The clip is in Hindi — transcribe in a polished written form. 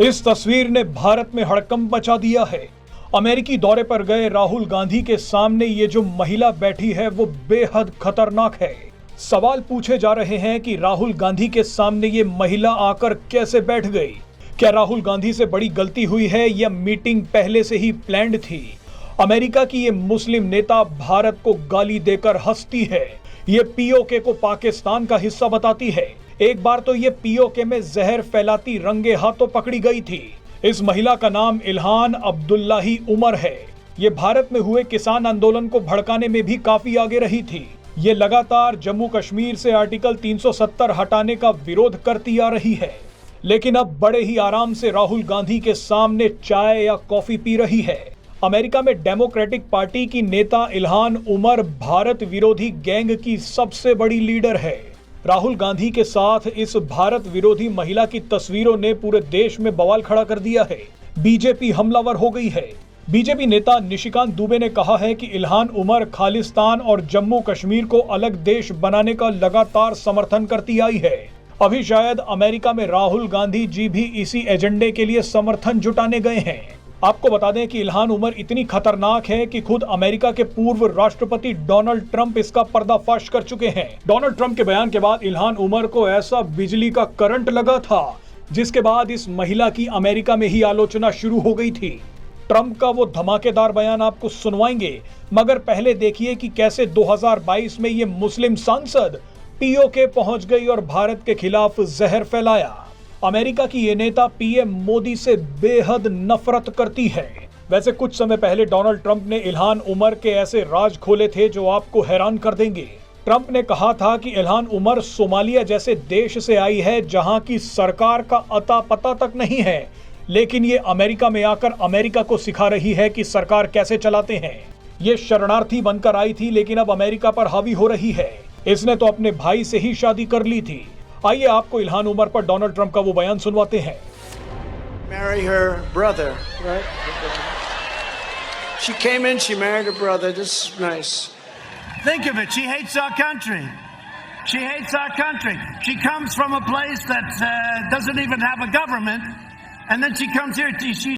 इस तस्वीर ने भारत में हड़कंप मचा दिया है। अमेरिकी दौरे पर गए राहुल गांधी के सामने ये जो महिला बैठी है वो बेहद खतरनाक है। सवाल पूछे जा रहे हैं कि राहुल गांधी के सामने ये महिला आकर कैसे बैठ गई। क्या राहुल गांधी से बड़ी गलती हुई है या मीटिंग पहले से ही प्लान्ड थी? अमेरिका की ये मुस्लिम नेता भारत को गाली देकर हंसती है। ये पीओके को पाकिस्तान का हिस्सा बताती है। एक बार तो ये पीओके में जहर फैलाती रंगे हाथों पकड़ी गई थी। इस महिला का नाम इल्हान अब्दुल्लाही उमर है। ये भारत में हुए किसान आंदोलन को भड़काने में भी काफी आगे रही थी। ये लगातार जम्मू कश्मीर से आर्टिकल 370 हटाने का विरोध करती आ रही है, लेकिन अब बड़े ही आराम से राहुल गांधी के सामने चाय या कॉफी पी रही है। अमेरिका में डेमोक्रेटिक पार्टी की नेता इल्हान उमर भारत विरोधी गैंग की सबसे बड़ी लीडर है। राहुल गांधी के साथ इस भारत विरोधी महिला की तस्वीरों ने पूरे देश में बवाल खड़ा कर दिया है। बीजेपी हमलावर हो गई है। बीजेपी नेता निशिकांत दुबे ने कहा है कि इल्हान उमर खालिस्तान और जम्मू कश्मीर को अलग देश बनाने का लगातार समर्थन करती आई है। अभी शायद अमेरिका में राहुल गांधी जी भी इसी एजेंडे के लिए समर्थन जुटाने गए हैं। आपको बता दें कि इल्हान उमर इतनी खतरनाक है कि खुद अमेरिका के पूर्व राष्ट्रपति डोनाल्ड ट्रंप इसका पर्दाफाश कर चुके हैं। डोनाल्ड ट्रंप के बयान के बाद इल्हान उमर को ऐसा बिजली का करंट लगा था, जिसके बाद इस महिला की अमेरिका में ही आलोचना शुरू हो गई थी। ट्रंप का वो धमाकेदार बयान आपको सुनवाएंगे, मगर पहले देखिए कि कैसे 2022 में ये मुस्लिम सांसद पीओके पहुंच गई और भारत के खिलाफ जहर फैलाया। अमेरिका की ये नेता पीएम मोदी से बेहद नफरत करती है। वैसे कुछ समय पहले डोनाल्ड ट्रंप ने इल्हान उमर के ऐसे राज खोले थे जो आपको हैरान कर देंगे। ट्रंप ने कहा था कि इल्हान उमर सोमालिया जैसे देश से आई है जहां की सरकार का अता पता तक नहीं है, लेकिन ये अमेरिका में आकर अमेरिका को सिखा रही है कि सरकार कैसे चलाते हैं। ये शरणार्थी बनकर आई थी, लेकिन अब अमेरिका पर हावी हो रही है। इसने तो अपने भाई से ही शादी कर ली थी। आइए आपको इल्हान उमर पर डोनाल्ड ट्रंप का वो बयान सुनवाते हैं। Marry her brother, right? She came in, she married her brother. This is nice. Think of it. She hates our country. She hates our country. She comes from a place that doesn't even have a government, and then she comes here. She